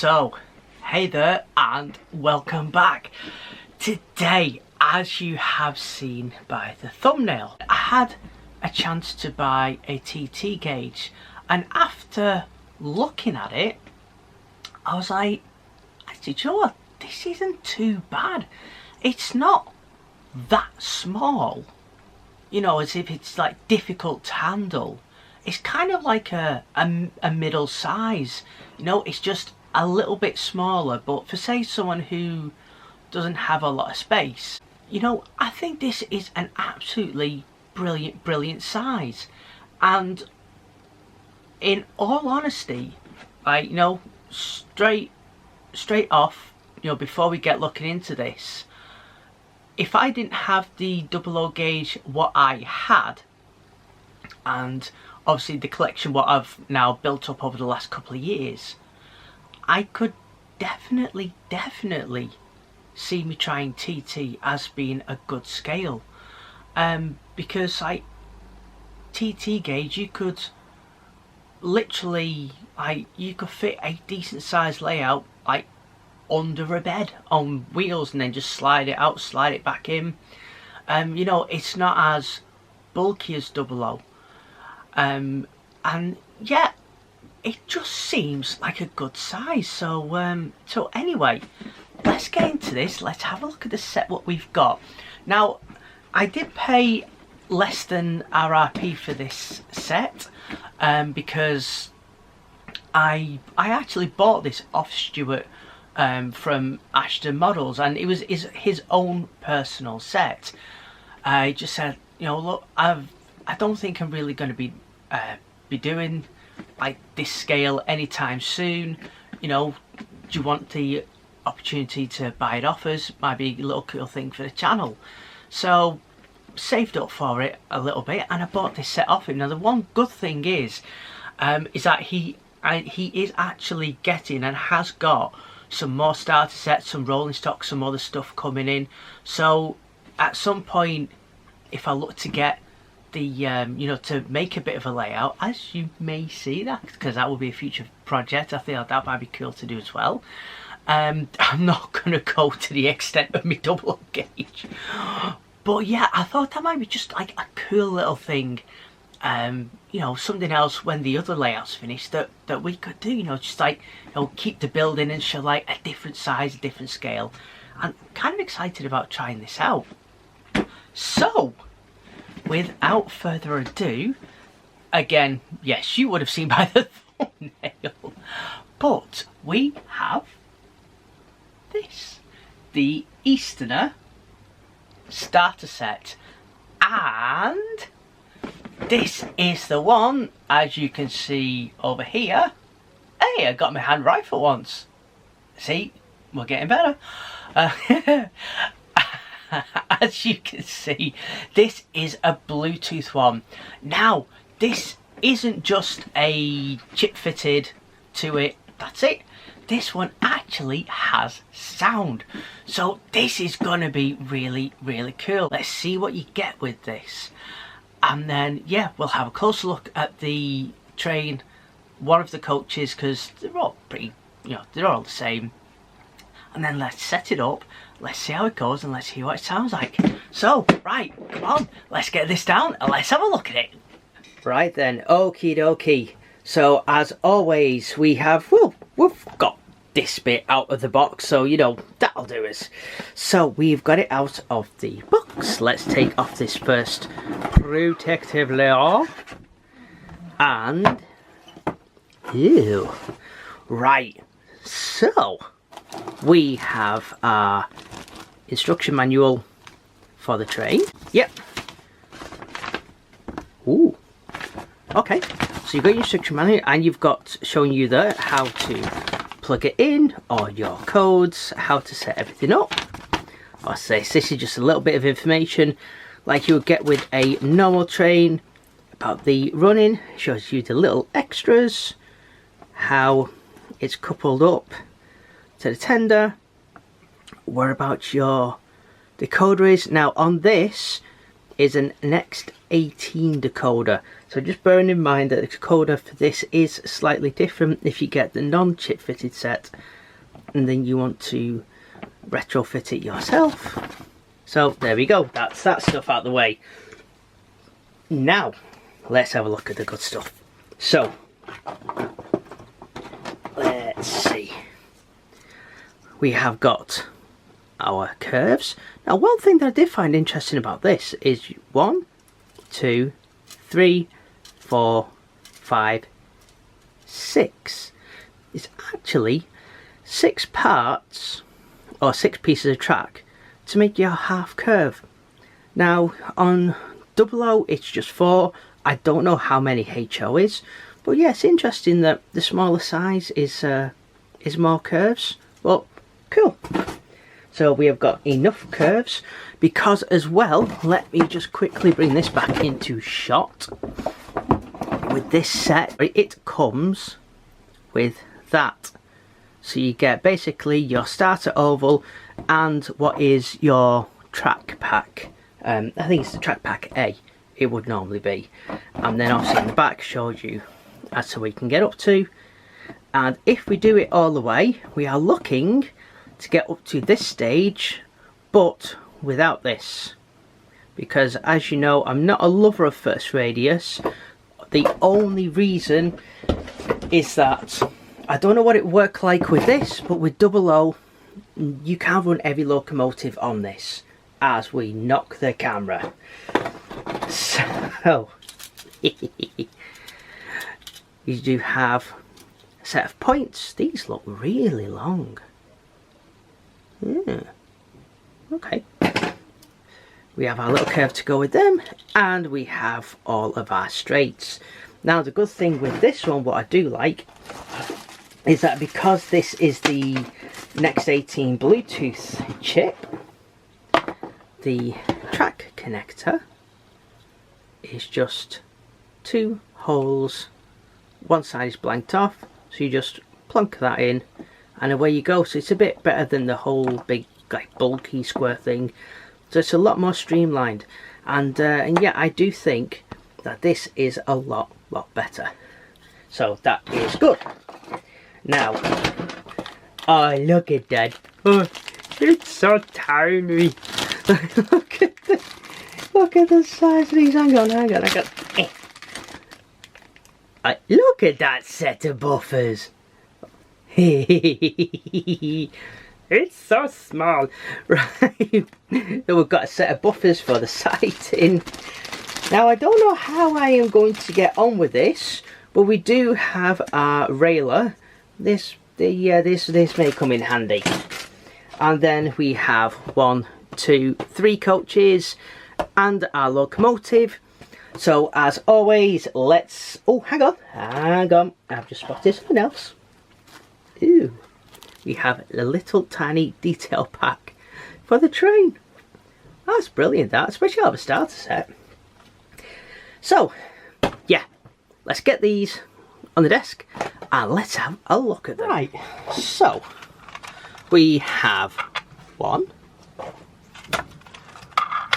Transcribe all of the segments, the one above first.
So, hey there and welcome back. Today, as you have seen by the thumbnail, I had a chance to buy a TT gauge, and after looking at it, I was like, actually, do you know what? This isn't too bad. It's not that small, you know, as if it's like difficult to handle. It's kind of like a middle size, you know, it's just a little bit smaller, but for say someone who doesn't have a lot of space, you know, I think this is an absolutely brilliant size. And in all honesty, you know, straight off, you know, before we get looking into this, if I didn't have the 00 gauge what I had, and obviously the collection what I've now built up over the last couple of years, I could definitely see me trying TT as being a good scale, because like TT gauge, you could literally, you could fit a decent sized layout like under a bed on wheels and then just slide it out, slide it back in. You know, it's not as bulky as 00. And yeah, it just seems like a good size. So so anyway, let's get into this. Let's have a look at the set what we've got. Now, I did pay less than RRP for this set, because I actually bought this off Stuart from Ashton Models, and it was his own personal set. He just said, you know, look, I don't think I'm really going to be doing like this scale anytime soon. You know, do you want the opportunity to buy it off us? Might be a little cool thing for the channel. So saved up for it a little bit, and I bought this set off him. Now the one good thing is that he is actually getting and has got some more starter sets, some rolling stock, some other stuff coming in. So at some point, if I look to get the you know, to make a bit of a layout, as you may see, that because that will be a future project, I think that might be cool to do as well. I'm not going to go to the extent of my 00 gauge, but yeah, I thought that might be just like a cool little thing, you know, something else when the other layout's finished that we could do, you know, just like, you know, keep the building and show like a different size, a different scale. I'm kind of excited about trying this out. So without further ado, again, yes, you would have seen by the thumbnail, but we have this, the Easterner starter set, and this is the one, as you can see over here. Hey, I got my hand right for once. See, we're getting better. As you can see, this is a Bluetooth one. Now, this isn't just a chip fitted to it, that's it. This one actually has sound. So this is going to be really cool. Let's see what you get with this. And then, yeah, we'll have a closer look at the train, one of the coaches, because they're all pretty, you know, they're all the same. And then let's set it up, let's see how it goes, and let's hear what it sounds like. So, right, come on, let's get this down and let's have a look at it. Right then, okie dokie. So, as always, we have, well, we've got this bit out of the box, so, you know, that'll do us. So, we've got it out of the box. Let's take off this first protective layer. And, ew. Right, so we have our instruction manual for the train. Yep. Ooh. Okay. So you've got your instruction manual, and you've got showing you there how to plug it in, or your codes, how to set everything up. I'll say this is just a little bit of information like you would get with a normal train about the running. Shows you the little extras, how it's coupled up to the tender, whereabouts your decoder is. Now on this is an next X18 decoder. So just bearing in mind that the decoder for this is slightly different if you get the non-chip fitted set and then you want to retrofit it yourself. So there we go, that's that stuff out of the way. Now let's have a look at the good stuff. So let's see, we have got our curves. Now one thing that I did find interesting about this is 1, 2, 3, 4, 5, 6. It's actually 6 parts or 6 pieces of track to make your half curve. Now on 00 it's just 4. I don't know how many HO is, but yeah, it's interesting that the smaller size is more curves. But cool. So we have got enough curves, because as well, let me just quickly bring this back into shot. With this set, it comes with that. So you get basically your starter oval and what is your track pack. I think it's the track pack A, it would normally be. And then obviously in the back shows you as to where you can get up to. And if we do it all the way, we are looking to get up to this stage, but without this, because as you know, I'm not a lover of first radius. The only reason is that I don't know what it worked like with this, but with 00 you can't run every locomotive on this as we knock the camera. So you do have a set of points. These look really long. Yeah. Okay. We have our little curve to go with them, and we have all of our straights. Now the good thing with this one, what I do like, is that because this is the X18 Bluetooth chip, the track connector is just 2 holes. One side is blanked off, so you just plonk that in and away you go. So it's a bit better than the whole big like bulky square thing. So it's a lot more streamlined, and yeah, I do think that this is a lot better. So that is good. Now, oh look at that! Oh, it's so tiny. look at the size of these. Hang on. Look at that set of buffers. It's so small. Right, so we've got a set of buffers for the sighting. Now I don't know how I am going to get on with this, but we do have our railer. This may come in handy. And then we have 1, 2, 3 coaches and our locomotive. So as always, let's... Oh, hang on. I've just spotted something else. Ooh. We have a little tiny detail pack for the train. That's brilliant, that, especially out of a starter set. So, yeah, let's get these on the desk and let's have a look at them. Right, so we have 1,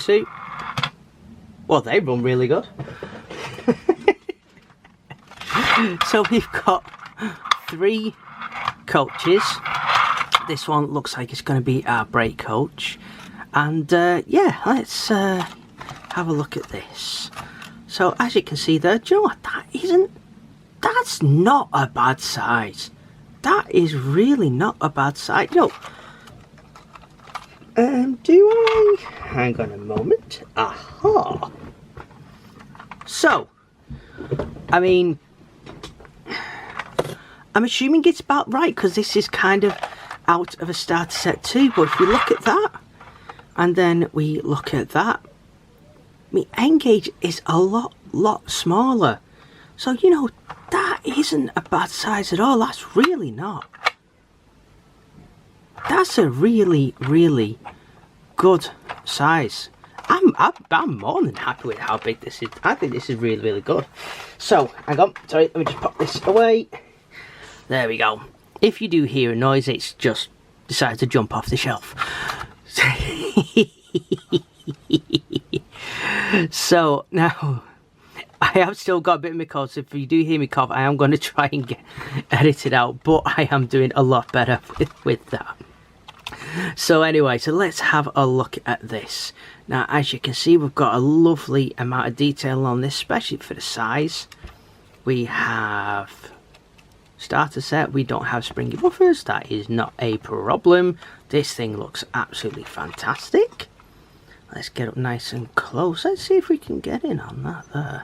2. Well, they run really good. So we've got 3 coaches. This one looks like it's going to be our brake coach, and yeah, let's have a look at this. So as you can see there, do you know what, that's not a bad size. That is really not a bad size. No. Do I? Hang on a moment. Aha. So, I mean, I'm assuming it's about right, because this is kind of out of a starter set too. But if we look at that, and then we look at that, I mean, N-gauge is a lot smaller. So, you know, that isn't a bad size at all. That's really not. That's a really good size. I'm more than happy with how big this is. I think this is really good. So, hang on. Sorry, let me just pop this away. There we go. If you do hear a noise, it's just decided to jump off the shelf. So now I have still got a bit of my cough, so if you do hear me cough, I am going to try and edit it out, but I am doing a lot better with that. So anyway, so let's have a look at this. Now, as you can see, we've got a lovely amount of detail on this, especially for the size. We have starter set. We don't have springy buffers. That is not a problem. This thing looks absolutely fantastic. Let's get up nice and close. Let's see if we can get in on that there.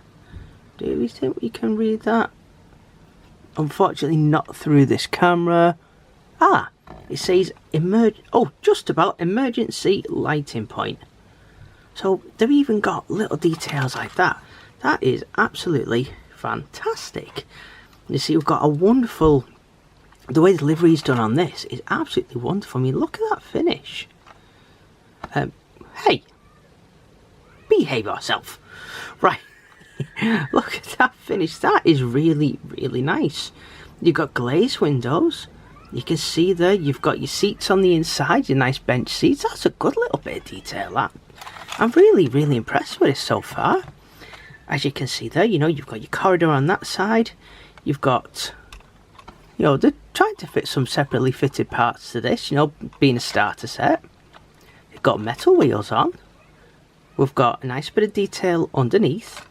Do we think we can read that? Unfortunately, not through this camera. Ah, it says just about emergency lighting point. So they've even got little details like that. That is absolutely fantastic. You see, we've got a wonderful, the way the livery is done on this is absolutely wonderful. I mean, look at that finish. Hey, behave yourself. Right, look at that finish. That is really, really nice. You've got glazed windows. You can see there, you've got your seats on the inside, your nice bench seats. That's a good little bit of detail, that. I'm really, really impressed with this so far. As you can see there, you've got your corridor on that side. You've got, they're trying to fit some separately fitted parts to this, being a starter set. You've got metal wheels on. We've got a nice bit of detail underneath.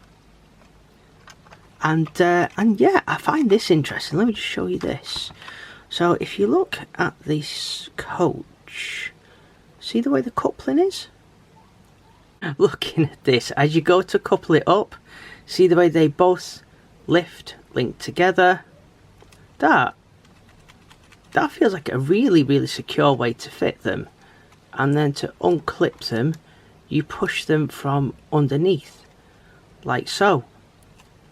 And yeah, I find this interesting. Let me just show you this. So if you look at this coach, see the way the coupling is? Looking at this, as you go to couple it up, see the way they both lift, link together. That feels like a really, really secure way to fit them. And then to unclip them, you push them from underneath, like so.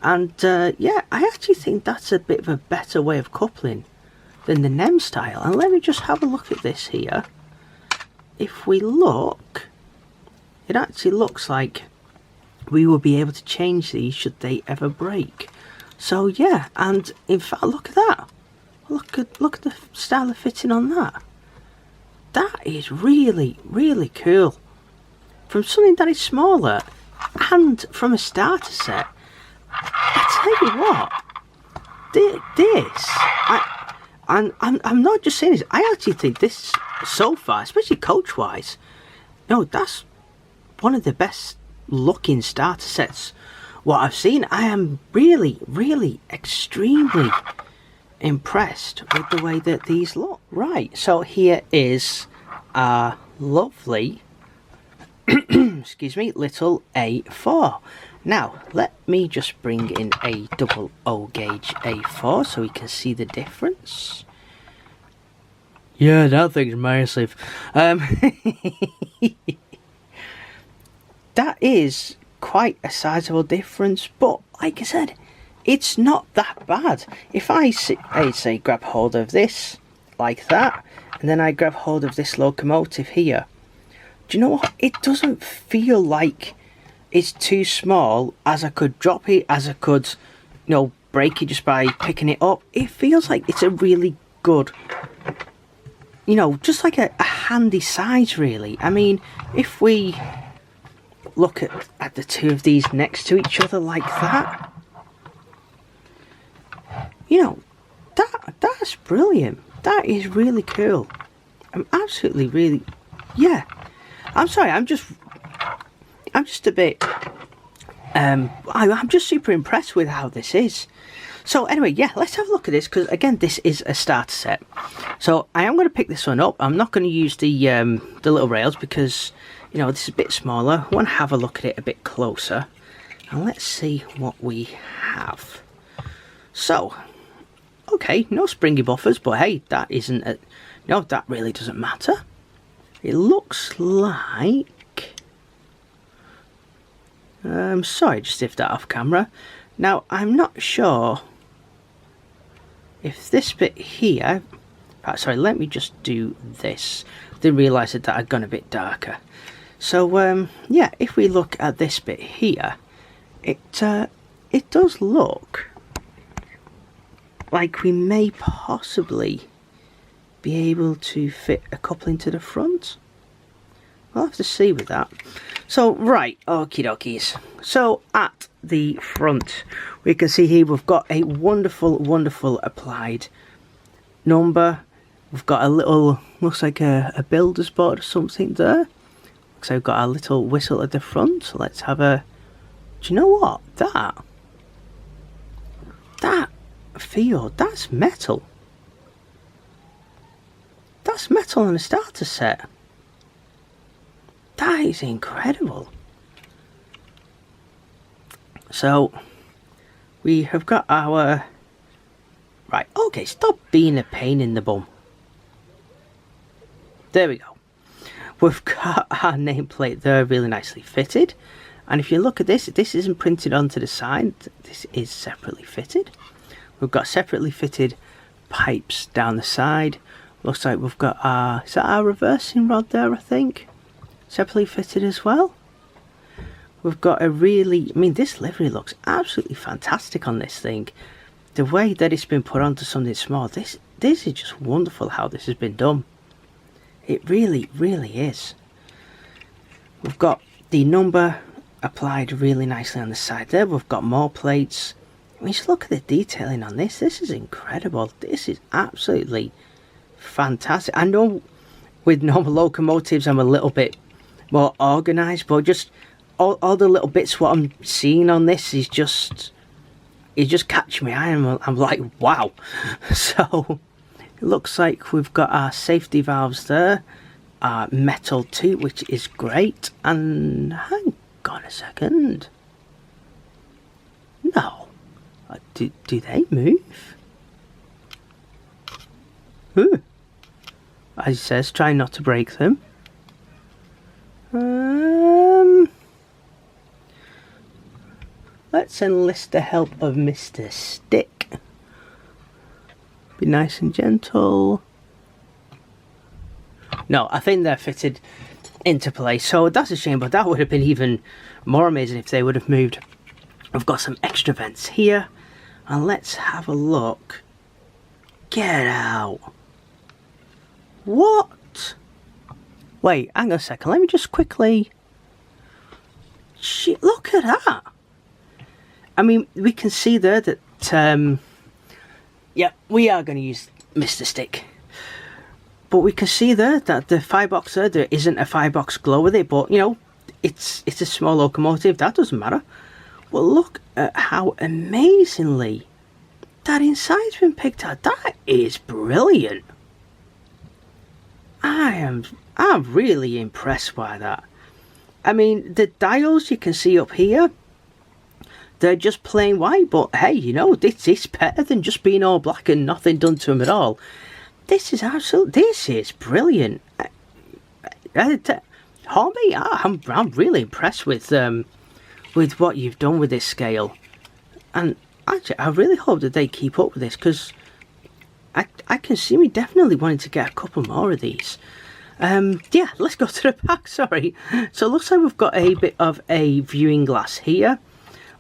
And yeah, I actually think that's a bit of a better way of coupling than the NEM style. And let me just have a look at this here. If we look, it actually looks like we will be able to change these should they ever break. So yeah, and in fact, look at that. Look at the style of fitting on that. That is really, really cool. From something that is smaller and from a starter set, I tell you what, I'm not just saying this, I actually think this so far, especially coach wise, that's one of the best looking starter sets what I've seen. I am really, really extremely impressed with the way that these look. Right, so here is a lovely excuse me, little A4. Now let me just bring in a double O gauge A4 so we can see the difference. Yeah, that thing's massive. That is quite a sizable difference, but like I said, it's not that bad. If I say grab hold of this like that, and then I grab hold of this locomotive here, do you know what? It doesn't feel like it's too small, as I could drop it, as I could, break it just by picking it up. It feels like it's a really good, just like a handy size, really. I mean, if we look at the two of these next to each other like that, that's brilliant. That is really cool. I'm absolutely really, yeah. I'm sorry, I'm just a bit, I'm just super impressed with how this is. So anyway, yeah, let's have a look at this, because again, this is a starter set. So I am going to pick this one up. I'm not going to use the little rails because, this is a bit smaller. I want to have a look at it a bit closer. And let's see what we have. So, okay, no springy buffers, but hey, that isn't that really doesn't matter. It looks like, sorry, just if that off camera. Now, I'm not sure if this bit here, sorry, let me just do this. I didn't realise that I'd gone a bit darker. So, yeah, if we look at this bit here, it does look like we may possibly be able to fit a coupling to the front. I'll have to see with that. So, right, okie dokies. So, at the front, we can see here we've got a wonderful, wonderful applied number. We've got a little, looks like a builder's board or something there. Looks like we've got a little whistle at the front. So let's have a, do you know what? That feel, that's metal. That's metal on a starter set. That is incredible. So, we have got our... Right, okay, stop being a pain in the bum. There we go. We've got our nameplate there really nicely fitted. And if you look at this, this isn't printed onto the side. This is separately fitted. We've got separately fitted pipes down the side. Looks like we've got our... Is that our reversing rod there, I think? Separately fitted as well. We've got a really... I mean, this livery looks absolutely fantastic on this thing. The way that it's been put onto something small, this is just wonderful how this has been done. It really, really is. We've got the number applied really nicely on the side there. We've got more plates. I mean, just look at the detailing on this. This is incredible. This is absolutely fantastic. I know with normal locomotives I'm a little bit more organised, but just all the little bits what I'm seeing on this is just... It just catch my eye and I'm like, wow. So, it looks like we've got our safety valves there. Our metal too, which is great. And hang on a second. No. Do they move? Ooh. As it says, try not to break them. Let's enlist the help of Mr. Stick. Be nice and gentle. No, I think they're fitted into place. So that's a shame, but that would have been even more amazing if they would have moved. We've got some extra vents here. And let's have a look. Get out. What? Wait, hang on a second. Let me just quickly... Shit, look at that. I mean, we can see there that, yeah, we are going to use Mr. Stick. But we can see there that the firebox there isn't a firebox glow with it, but, you know, it's a small locomotive, that doesn't matter. But look at how amazingly that inside's been picked out. That is brilliant. I'm really impressed by that. I mean, the dials you can see up here, they're just plain white, but hey, you know, this is better than just being all black and nothing done to them at all. This is brilliant. Hornby, I'm really impressed with what you've done with this scale. And actually, I really hope that they keep up with this, because I can see me definitely wanting to get a couple more of these. Yeah, let's go to the back, sorry. So it looks like we've got a bit of a viewing glass here.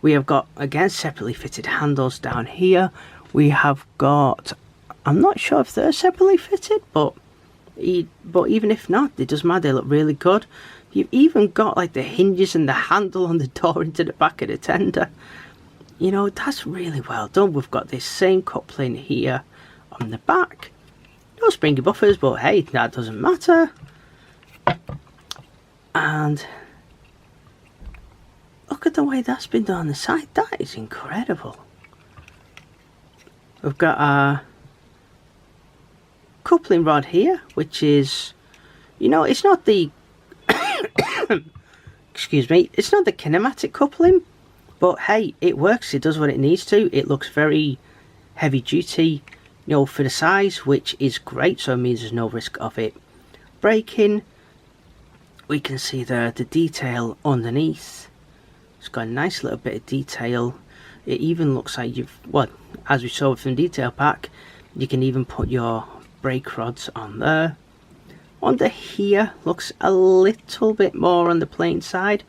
We have got, again, separately fitted handles down here. We have got, I'm not sure if they're separately fitted, but even if not, it doesn't matter, they look really good. You've even got like the hinges and the handle on the door into the back of the tender. You know, that's really well done. We've got this same coupling here on the back. No springy buffers, but hey, that doesn't matter. And look at the way that's been done on the side. That is incredible. We've got our coupling rod here, which is, you know, it's not the excuse me, it's not the kinematic coupling, but hey, it works, it does what it needs to. It looks very heavy duty, you know, for the size, which is great, so it means there's no risk of it breaking. We can see there the detail underneath. It's got a nice little bit of detail. It even looks like you've, well, as we saw from the detail pack, you can even put your brake rods on there. Under here looks a little bit more on the plain side,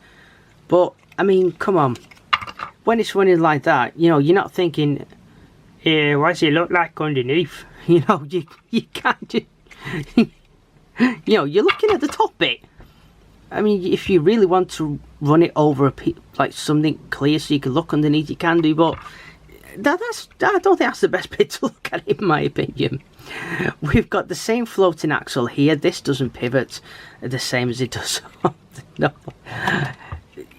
but I mean, come on, when it's running like that, you know, you're not thinking, yeah, what does it look like underneath? You know, you can't just, you know, you're looking at the top bit. I mean, if you really want to run it over like something clear so you can look underneath, you can do, but I don't think that's the best bit to look at, in my opinion. We've got the same floating axle here. This doesn't pivot the same as it does. No.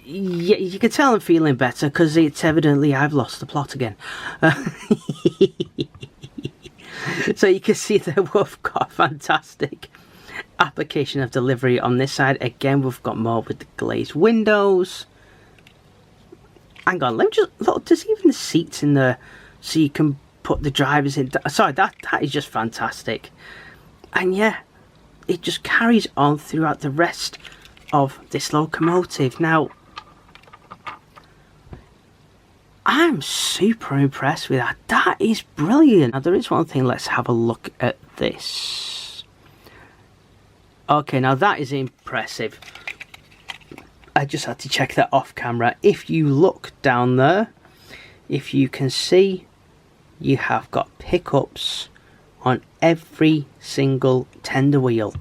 Yeah, you can tell I'm feeling better because it's evidently I've lost the plot again. So you can see that we've got a fantastic application of delivery on this side. Again, we've got more with the glazed windows. Hang on, let me just look. There's even the seats in there, so you can put the drivers in. Sorry, that is just fantastic. And yeah, it just carries on throughout the rest of this locomotive. Now, I'm super impressed with that. That is brilliant. Now, there is one thing. Let's have a look at this. Okay, now that is impressive. I just had to check that off camera. If you look down there, if you can see, you have got pickups on every single tender wheel.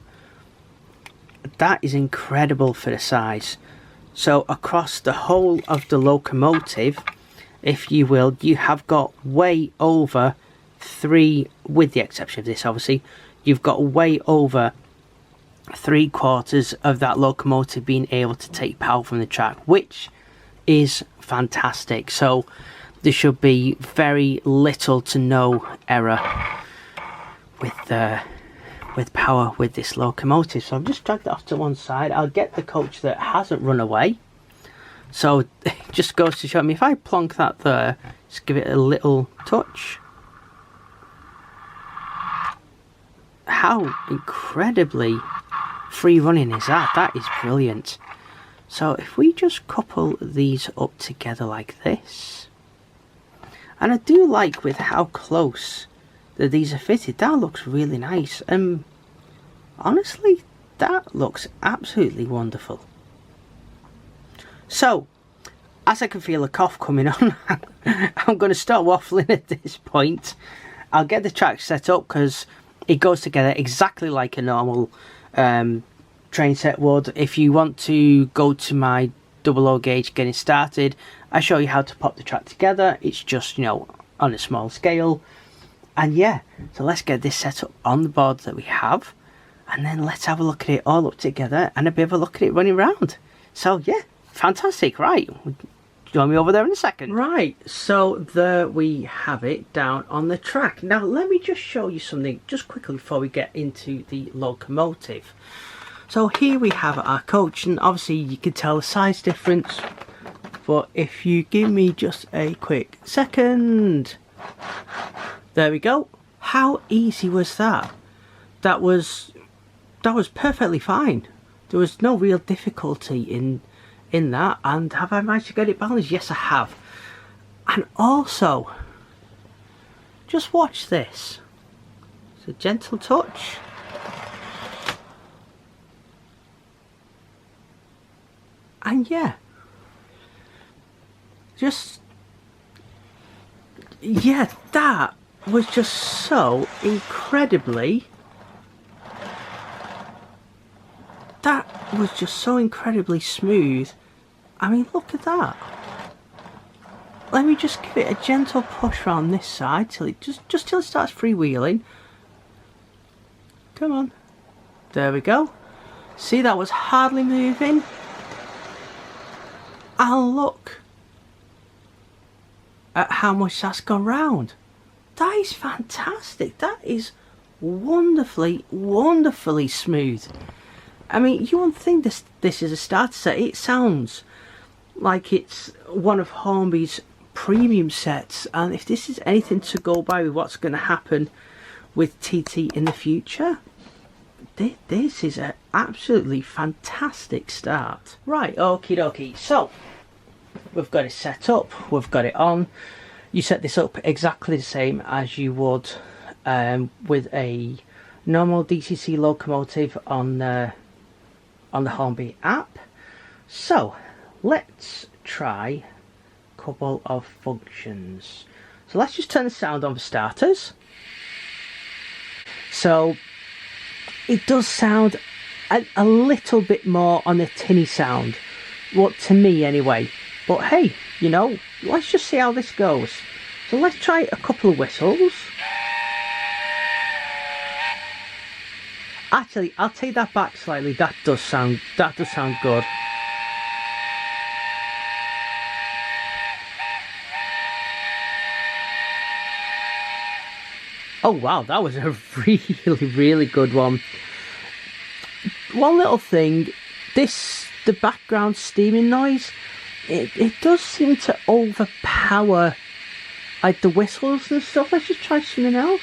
That is incredible for the size. So across the whole of the locomotive, if you will, you have got way over 3, with the exception of this obviously, you've got way over 3/4 of that locomotive being able to take power from the track, which is fantastic. So there should be very little to no error with power with this locomotive. So I've just dragged it off to one side. I'll get the coach that hasn't run away. So it just goes to show me, if I plonk that there, just give it a little touch, how incredibly free running is that? That is brilliant. So if we just couple these up together like this, and I do like with how close that these are fitted, that looks really nice. Honestly, that looks absolutely wonderful. So, as I can feel a cough coming on, I'm going to start waffling at this point. I'll get the track set up because it goes together exactly like a normal train set would. If you want to go to my 00 gauge getting started, I show you how to pop the track together. It's just, you know, on a small scale. And yeah, so let's get this set up on the board that we have, and then let's have a look at it all up together and a bit of a look at it running around. So yeah, fantastic. Right, join me over there in a second. Right, so there we have it down on the track. Now let me just show you something just quickly before we get into the locomotive. So here we have our coach, and obviously you can tell the size difference, but if you give me just a quick second, there we go. How easy was that? That was perfectly fine. There was no real difficulty in that. And have I managed to get it balanced? Yes, I have. And also, just watch this. It's a gentle touch. And yeah, that was just so incredibly, smooth. I mean, look at that. Let me just give it a gentle push around this side till it just till it starts freewheeling. Come on. There we go. See, that was hardly moving. And look at how much that's gone round. That is fantastic. That is wonderfully, wonderfully smooth. I mean, you wouldn't think this is a starter set. It sounds like it's one of Hornby's premium sets, and if this is anything to go by with what's going to happen with TT in the future, this is an absolutely fantastic start. Right, okie dokie. So we've got it set up, we've got it on. You set this up exactly the same as you would with a normal DCC locomotive on the Hornby app. So let's try a couple of functions. So let's just turn the sound on for starters. So it does sound a little bit more on the tinny sound. What to me anyway. But hey, you know, let's just see how this goes. So let's try a couple of whistles. Actually, I'll take that back slightly. That does sound good. Oh wow, that was a really good one. One little thing, the background steaming noise, it does seem to overpower like the whistles and stuff. Let's just try something else.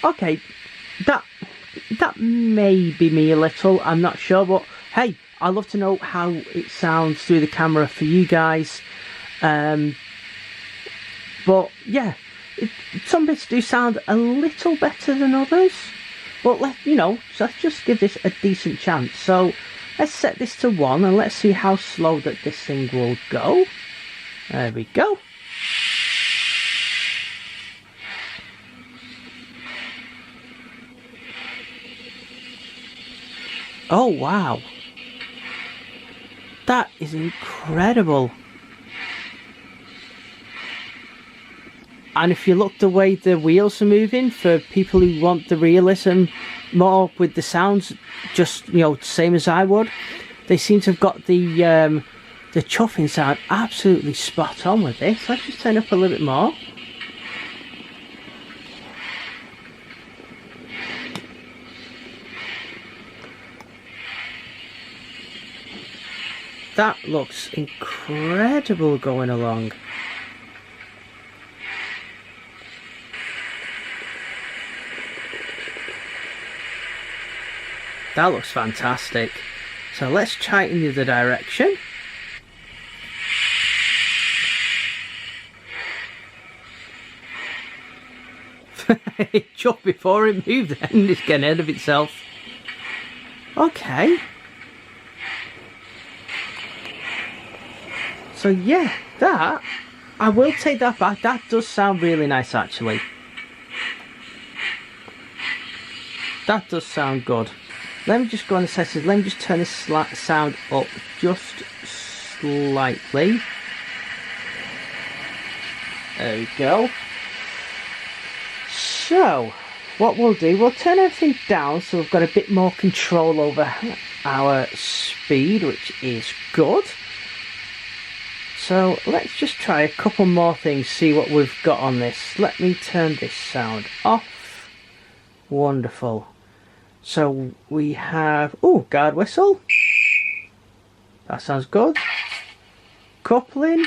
Okay, that may be me a little, I'm not sure, but hey, I'd love to know how it sounds through the camera for you guys. But yeah, some bits do sound a little better than others, but let's just give this a decent chance. So let's set this to 1 and let's see how slow that this thing will go. There we go. Oh wow, that is incredible. And if you look the way the wheels are moving, for people who want the realism more with the sounds, just same as I would, they seem to have got the chuffing sound absolutely spot on with this. Let's just turn up a little bit more. That looks incredible going along. That looks fantastic. So let's try it in the other direction. It jumped before it moved then, it's getting ahead of itself. Okay. So yeah, that, I will take that back. That does sound really nice actually. That does sound good. Let me just go on the settings. Let me just turn this sound up just slightly. There we go. So, what we'll do, we'll turn everything down so we've got a bit more control over our speed, which is good. So let's just try a couple more things, see what we've got on this. Let me turn this sound off. Wonderful. So we have, guard whistle. That sounds good. Coupling.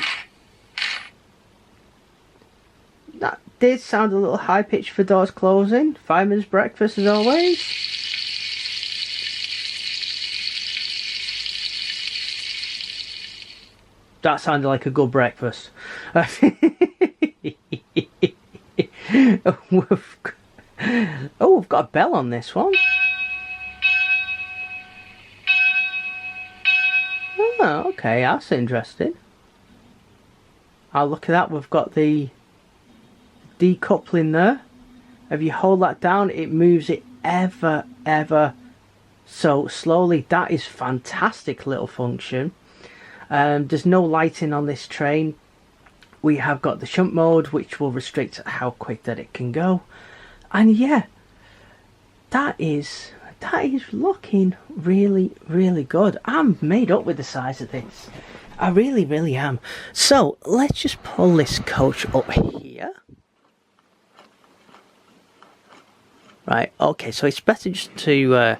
That did sound a little high pitched for doors closing. Fireman's breakfast as always. That sounded like a good breakfast. We've got a bell on this one. Oh, okay, that's interesting. Oh, look at that, we've got the decoupling there. If you hold that down, it moves it ever so slowly. That is fantastic little function. There's no lighting on this train. We have got the shunt mode, which will restrict how quick that it can go. And yeah, that is looking really good. I'm made up with the size of this. I really am. So let's just pull this coach up here. Right, okay, so it's better just to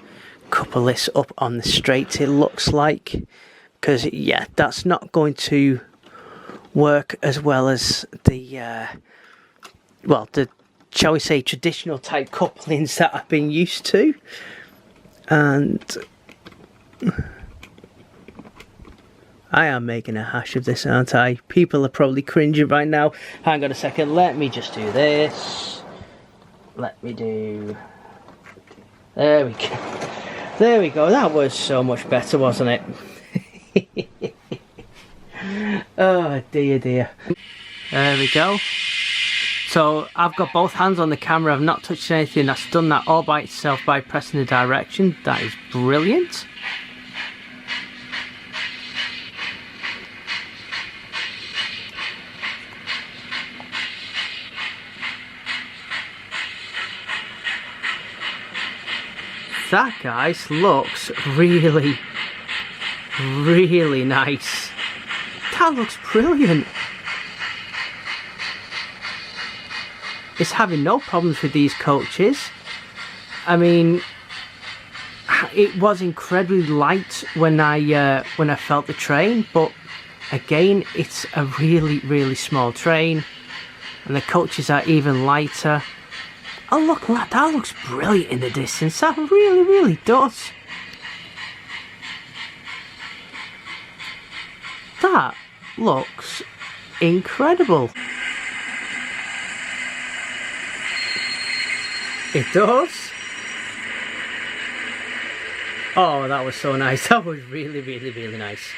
couple this up on the straight, it looks like. Because, yeah, that's not going to work as well as the, shall we say, traditional type couplings that I've been used to. And I am making a hash of this, aren't I? People are probably cringing right now. Hang on a second, let me just do this. There we go. There we go, that was so much better, wasn't it? Oh dear dear. There we go. So I've got both hands on the camera, I've not touched anything, that's done that all by itself by pressing the direction. That is brilliant. That, guys, looks really, really nice. That looks brilliant. It's having no problems with these coaches. I mean, it was incredibly light when I felt the train, but again, it's a really, really small train, and the coaches are even lighter. Oh look, that looks brilliant in the distance. That really, really does. That looks incredible. It does. Oh, that was so nice. That was really, really, really nice.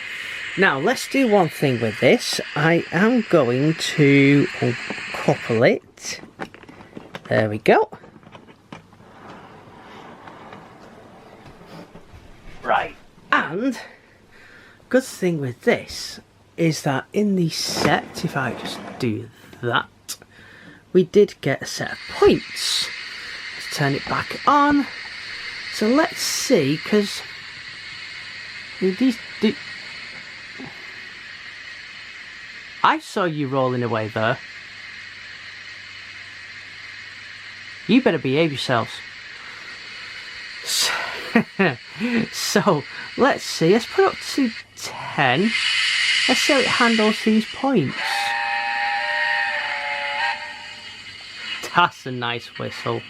Now, let's do one thing with this. I am going to uncouple it. There we go. Right, and good thing with this is that in the set, if I just do that, we did get a set of points. Let's turn it back on. So let's see, because I saw you rolling away there. You better behave yourselves. So, let's see. Let's put it up to 10. Let's see how it handles these points. That's a nice whistle.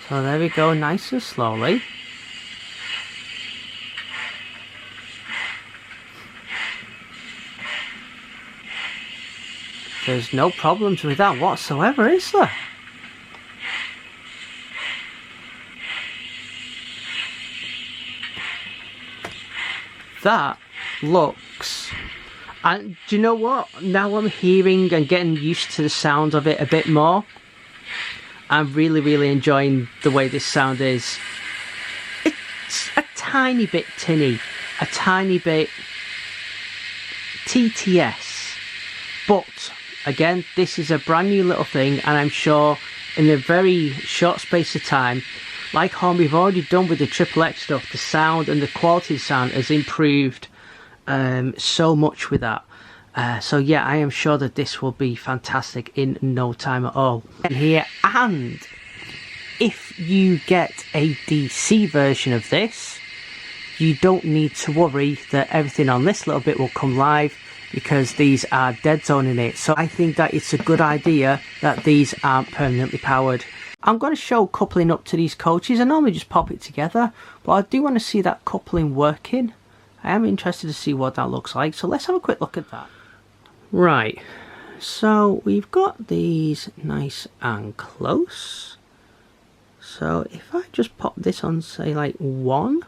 So there we go, nice and slowly. There's no problems with that whatsoever, is there? That looks... And do you know what? Now I'm hearing and getting used to the sound of it a bit more. I'm really, really enjoying the way this sound is. It's a tiny bit tinny, a tiny bit TTS, but again, this is a brand new little thing, and I'm sure in a very short space of time, like Hornby have already done with the Triple X stuff, the sound and the quality of the sound has improved so much with that. So yeah, I am sure that this will be fantastic in no time at all. Here, and if you get a DC version of this, you don't need to worry that everything on this little bit will come live, because these are dead zoning it. So I think that it's a good idea that these aren't permanently powered. I'm going to show coupling up to these coaches. I normally just pop it together, but I do want to see that coupling working. I am interested to see what that looks like, so let's have a quick look at that. Right, so we've got these nice and close. So if I just pop this on, say like 1,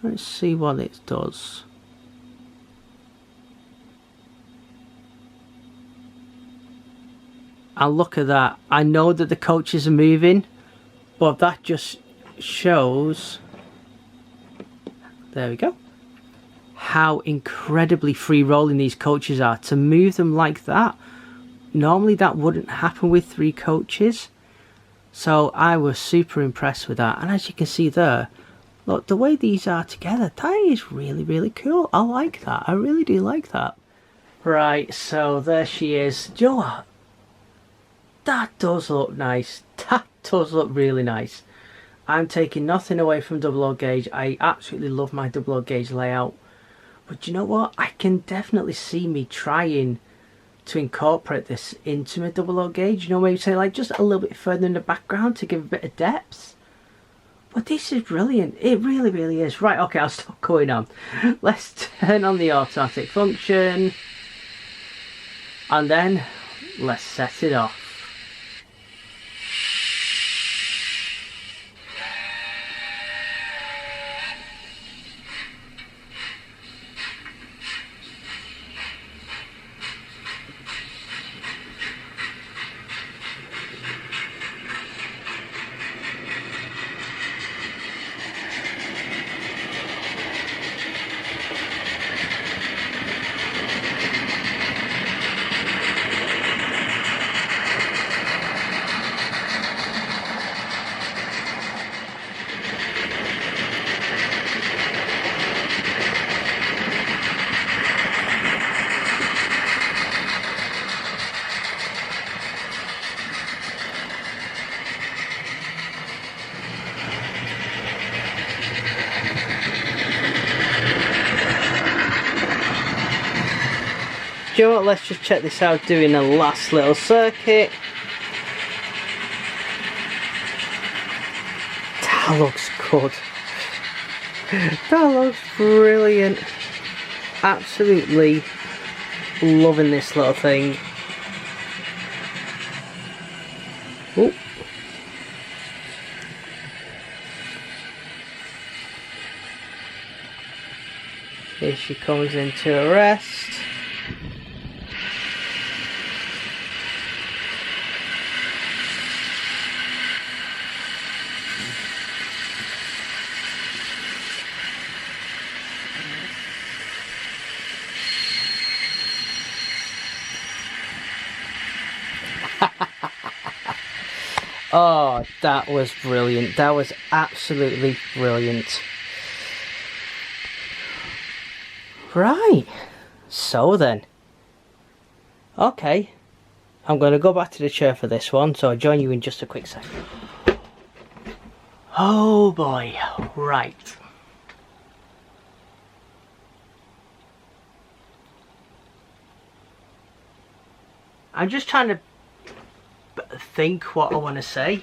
let's see what it does. And look at that. I know that the coaches are moving, but that just shows, there we go, how incredibly free rolling these coaches are. To move them like that, normally that wouldn't happen with 3 coaches. So I was super impressed with that. And as you can see there, look, the way these are together, that is really, really cool. I like that. I really do like that. Right, so there she is. Do you know what? That does look nice. That does look really nice. I'm taking nothing away from double O gauge. I absolutely love my double O gauge layout. But you know what? I can definitely see me trying to incorporate this into my double O gauge. You know, maybe say like just a little bit further in the background to give a bit of depth. But this is brilliant. It really, really is. Right, okay, I'll stop going on. Let's turn on the automatic function. And then let's set it off. you know what, let's just check this out doing a last little circuit. That looks good. That looks brilliant. Absolutely loving this little thing. Ooh. Here she comes into a rest. Oh, that was brilliant. That was absolutely brilliant. Right, so then. Okay, I'm going to go back to the chair for this one, so I'll join you in just a quick second. Oh boy, right. I'm just trying to think what I want to say,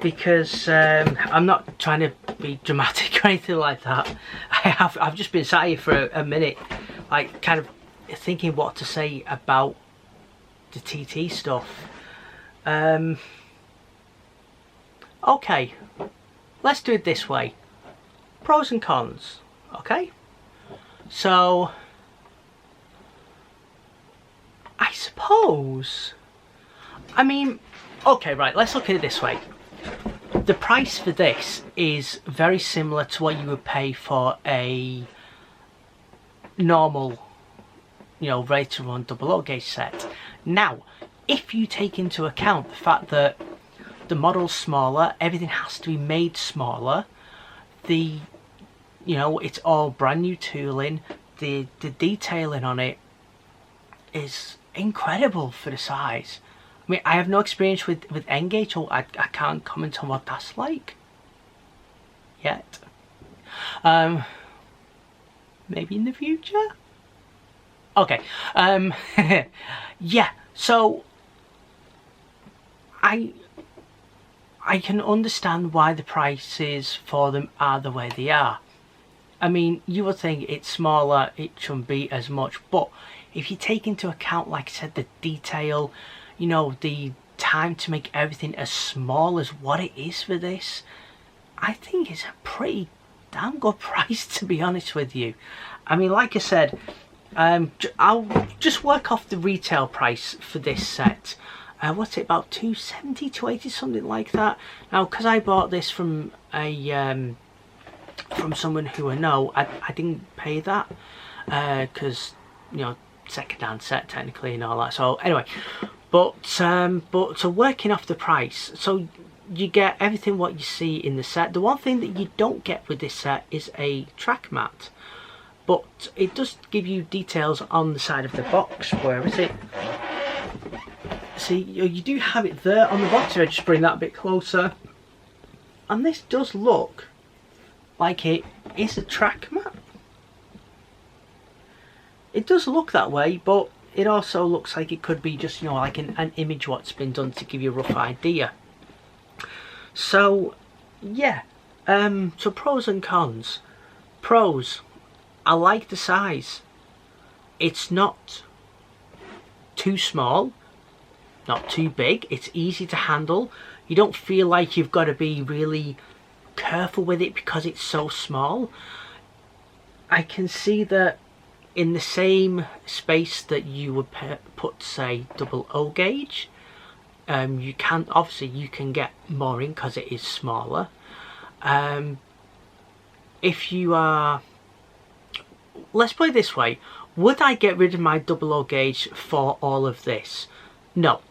because I'm not trying to be dramatic or anything like that. I've just been sat here for a minute, like kind of thinking what to say about the TT stuff. Okay, let's do it this way. Pros and cons, okay? So, I suppose, I mean, okay, right, let's look at it this way. The price for this is very similar to what you would pay for a normal, you know, ready to run double O gauge set. Now, if you take into account the fact that the model's smaller, everything has to be made smaller, you know, it's all brand new tooling, the detailing on it is incredible for the size. I mean, I have no experience with N-gauge, so I can't comment on what that's like yet. Maybe in the future? Okay. Yeah, so I can understand why the prices for them are the way they are. I mean, you would think it's smaller, it shouldn't be as much, but if you take into account, like I said, the detail, you know, the time to make everything as small as what it is for this, I think it's a pretty damn good price, to be honest with you. I mean, like I said, I'll just work off the retail price for this set. What's it, about 270, 280, something like that. Now, because I bought this from a from someone who I know, I didn't pay that, because, you know, second-hand set technically and all that. So anyway, but so working off the price, so you get everything what you see in the set. The one thing that you don't get with this set is a track mat, but it does give you details on the side of the box. Where is it? See, you do have it there on the box. I'll just bring that a bit closer, and this does look like it is a track mat. It does look that way, but it also looks like it could be just, you know, like an image what's been done to give you a rough idea. So yeah, so pros and cons. Pros, I like the size. It's not too small, not too big. It's easy to handle. You don't feel like you've got to be really careful with it because it's so small. I can see that in the same space that you would put, say, double O gauge, you can, obviously you can get more in because it is smaller. If you are, let's put it this way, would I get rid of my double O gauge for all of this? No.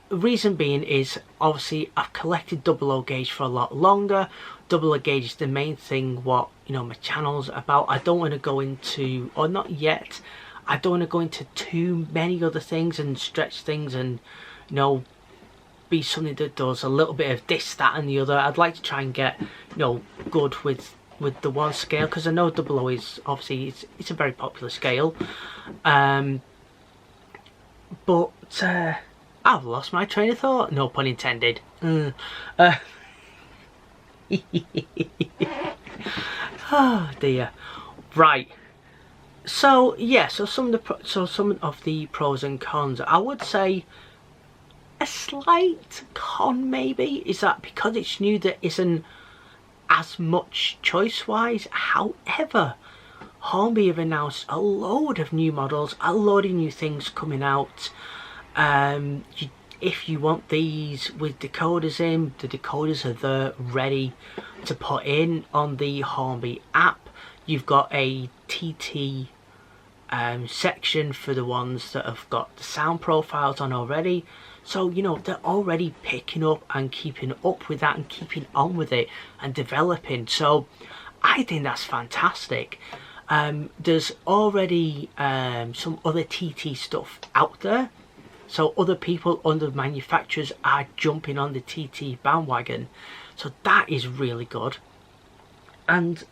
Reason being is, obviously, I've collected double O gauge for a lot longer. Double O gauge is the main thing what, you know, my channel's about. I don't want to go into, or not yet, I don't want to go into too many other things and stretch things and, you know, be something that does a little bit of this, that and the other. I'd like to try and get, you know, good with the one scale, because I know double O is, obviously, it's a very popular scale. But I've lost my train of thought, no pun intended. Oh dear. Right. So yeah, so some of the pros and cons. I would say a slight con maybe is that because it's new, there isn't as much choice wise. However, Hornby have announced a load of new models, a load of new things coming out. If you want these with decoders in, the decoders are there ready to put in on the Hornby app. You've got a TT section for the ones that have got the sound profiles on already. So, you know, they're already picking up and keeping up with that and keeping on with it and developing. So I think that's fantastic. There's already some other TT stuff out there. So other people, other manufacturers are jumping on the TT bandwagon. So that is really good. And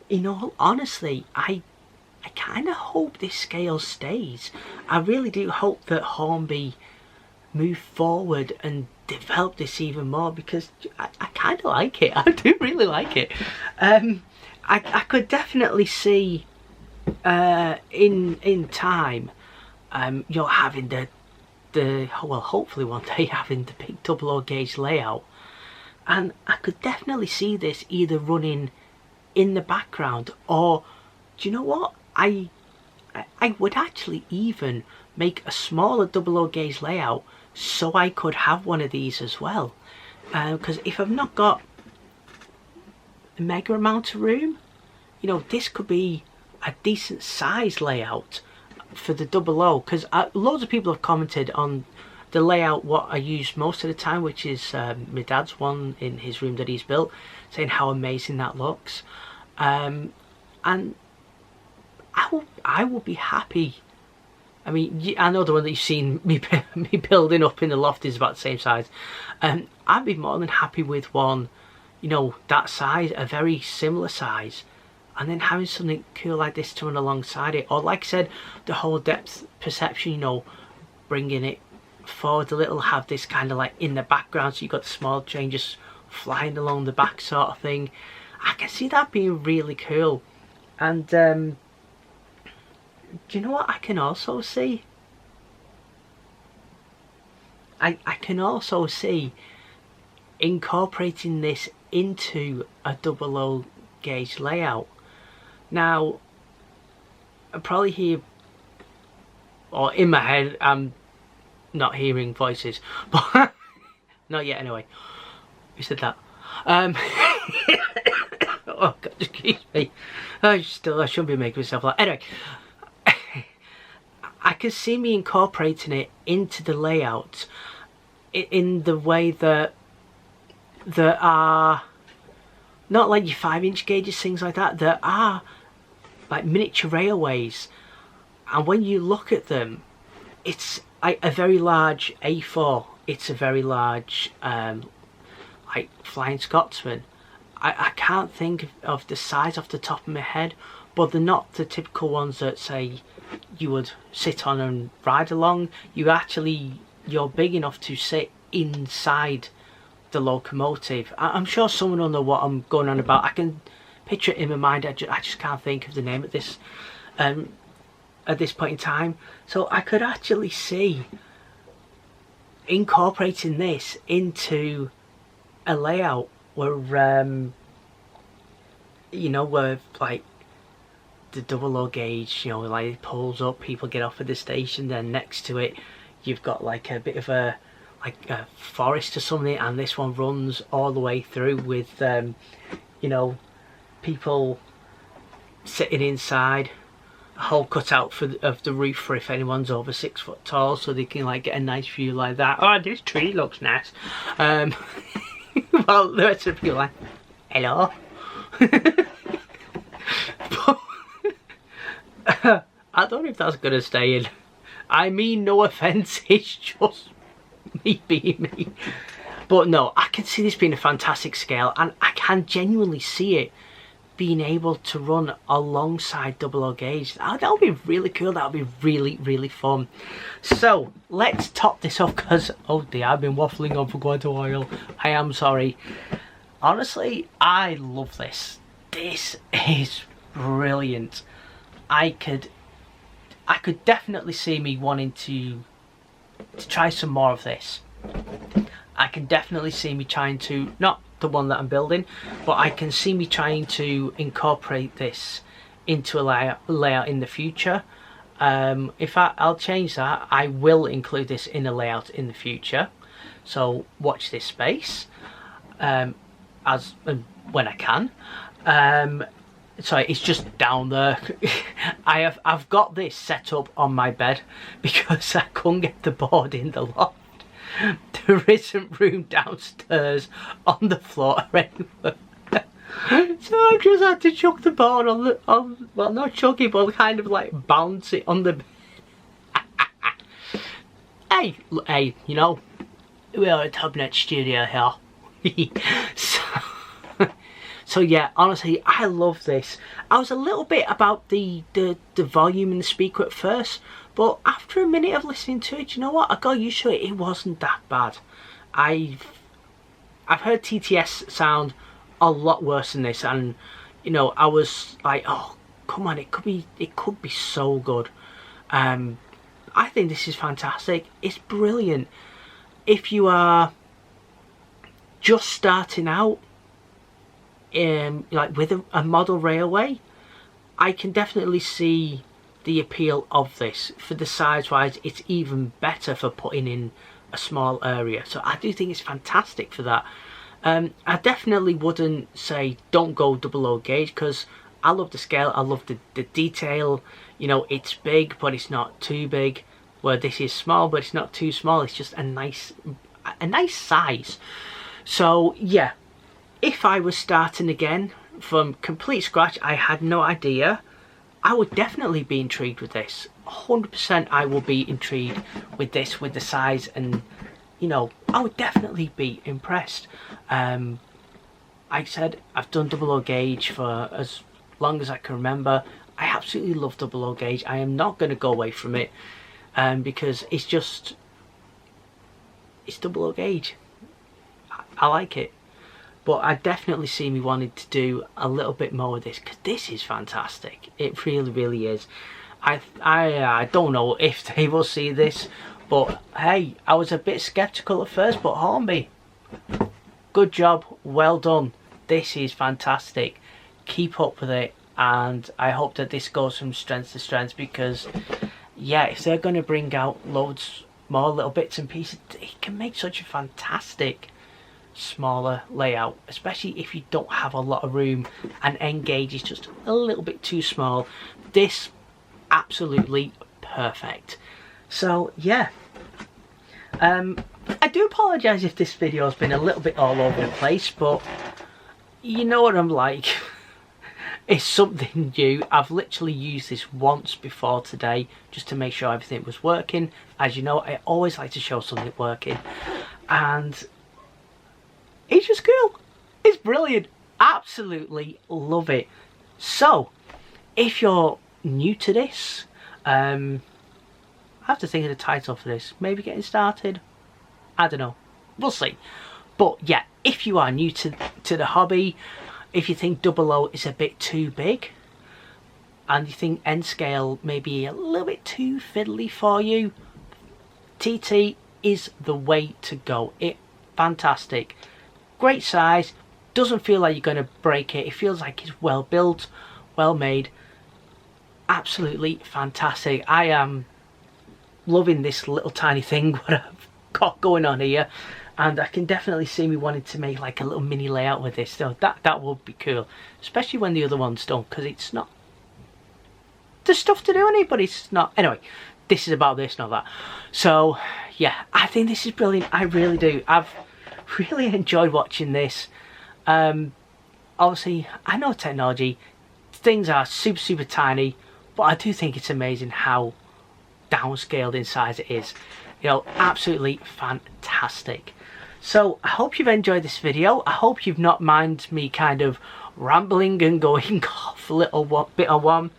in all honesty, I kind of hope this scale stays. I really do hope that Hornby move forward and develop this even more, because I kind of like it. I do really like it. I could definitely see in time you're having the well, hopefully one day having the big 00 gauge layout, and I could definitely see this either running in the background, or do you know what, I would actually even make a smaller 00 gauge layout so I could have one of these as well, because if I've not got a mega amount of room, you know, this could be a decent size layout for the 00, because loads of people have commented on the layout what I use most of the time, which is my dad's one in his room that he's built, saying how amazing that looks. And I will be happy. I mean, I know the one that you've seen me building up in the loft is about the same size. I'd be more than happy with one, you know, that size, a very similar size, and then having something cool like this to run alongside it. Or like I said, the whole depth perception, you know, bringing it forward a little, have this kind of like in the background, so you've got the small train just flying along the back sort of thing. I can see that being really cool. And do you know what I can also see? I can also see incorporating this into a 00 gauge layout. Now, I probably hear, or in my head, I'm not hearing voices, but not yet anyway. Who said that? Oh God, excuse me. I shouldn't be making myself laugh. Anyway, I can see me incorporating it into the layout in the way that there are not like your 5-inch gauges, things like that. There are like miniature railways, and when you look at them, it's like a very large A4. It's a very large like Flying Scotsman. I can't think of the size off the top of my head, but they're not the typical ones that say you would sit on and ride along. You're big enough to sit inside the locomotive. I'm sure someone will know what I'm going on about. I can picture it in my mind. I just can't think of the name at this point in time. So I could actually see incorporating this into a layout where you know, where like the 00 gauge, you know, like it pulls up, people get off at the station, then next to it you've got like a bit of a forest or something, and this one runs all the way through with you know, people sitting inside, a hole cut out of the roof for if anyone's over 6 foot tall, so they can like get a nice view like that. Oh, this tree looks nice. Well, the rest of the people are like, hello. But, I don't know if that's gonna stay in. I mean, no offense, it's just me being me. But no, I can see this being a fantastic scale, and I can genuinely see it being able to run alongside double O gauge. That would be really cool. That would be really fun. So let's top this off, because oh dear, I've been waffling on for quite a while. I am sorry. Honestly, I love this. This is brilliant. I could definitely see me wanting to try some more of this. I can definitely see me trying to, not the one that I'm building, but I can see me trying to incorporate this into a layout in the future. I'll change that. I will include this in a layout in the future, so watch this space when I can. Sorry, it's just down there. I've got this set up on my bed because I couldn't get the board in the loft. There isn't room downstairs on the floor anywhere. So I just had to chuck the board well, not chuck it, but kind of like bounce it on the bed. Hey, you know, we are a Tubnet studio here. So yeah, honestly, I love this. I was a little bit about the volume in the speaker at first, but after a minute of listening to it, you know what? I got used to it. It wasn't that bad. I've heard TTS sound a lot worse than this, and you know, I was like, oh come on, it could be so good. I think this is fantastic. It's brilliant. If you are just starting out, like with a model railway, I can definitely see the appeal of this. For the size wise, it's even better for putting in a small area, so I do think it's fantastic for that. I definitely wouldn't say don't go double O gauge, because I love the scale, I love the detail. You know, it's big but it's not too big, where this is small but it's not too small. It's just a nice size. So yeah, if I was starting again from complete scratch, I had no idea, I would definitely be intrigued with this. 100% I will be intrigued with this, with the size, and you know, I would definitely be impressed. Like I said, I've done double O gauge for as long as I can remember. I absolutely love double O gauge. I am not going to go away from it, because it's double O gauge. I like it. But I definitely see me wanting to do a little bit more of this, because this is fantastic. It really is. I don't know if they will see this, but hey, I was a bit skeptical at first, but Hornby, good job, well done. This is fantastic. Keep up with it, and I hope that this goes from strength to strength, because yeah, if they're going to bring out loads more little bits and pieces, it can make such a fantastic smaller layout, especially if you don't have a lot of room and end gauge is just a little bit too small. This absolutely perfect. So yeah, I do apologise if this video has been a little bit all over the place, but you know what I'm like. It's something new. I've literally used this once before today just to make sure everything was working. As you know, I always like to show something working, and it's just cool. It's brilliant. Absolutely love it. So, if you're new to this, I have to think of the title for this. Maybe getting started? I don't know. We'll see. But yeah, if you are new to the hobby, if you think double O is a bit too big, and you think N scale may be a little bit too fiddly for you, TT is the way to go. Fantastic. Great size, doesn't feel like you're going to break it. It feels like it's well built, well made. Absolutely fantastic. I am loving this little tiny thing what I've got going on here, and I can definitely see me wanting to make like a little mini layout with this. So that would be cool, especially when the other ones don't, because it's not, there's stuff to do in it, but it's not. Anyway, this is about this, not that. So yeah, I think this is brilliant. I really do. I've really enjoyed watching this. Obviously, I know technology, things are super tiny, but I do think it's amazing how downscaled in size it is. You know, absolutely fantastic. So I hope you've enjoyed this video. I hope you've not minded me kind of rambling and going off a little bit on one,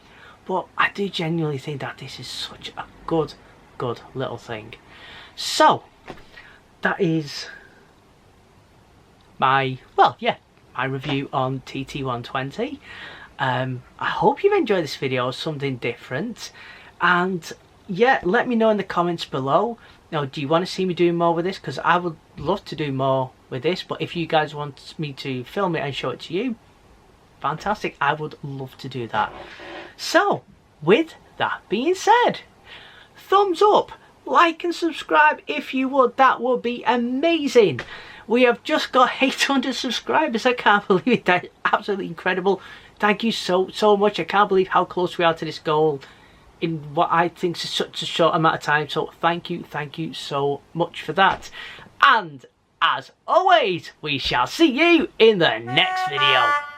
but I do genuinely think that this is such a good little thing. So that is my, well, yeah, my review on TT120. I hope you've enjoyed this video, something different, and yeah, let me know in the comments below. Now, do you want to see me doing more with this? Because I would love to do more with this, but if you guys want me to film it and show it to you, fantastic, I would love to do that. So with that being said, thumbs up, like and subscribe if you would, that would be amazing. We have just got 800 subscribers. I can't believe it. That's absolutely incredible. Thank you so much. I can't believe how close we are to this goal in what I think is such a short amount of time. So thank you so much for that. And as always, we shall see you in the next video.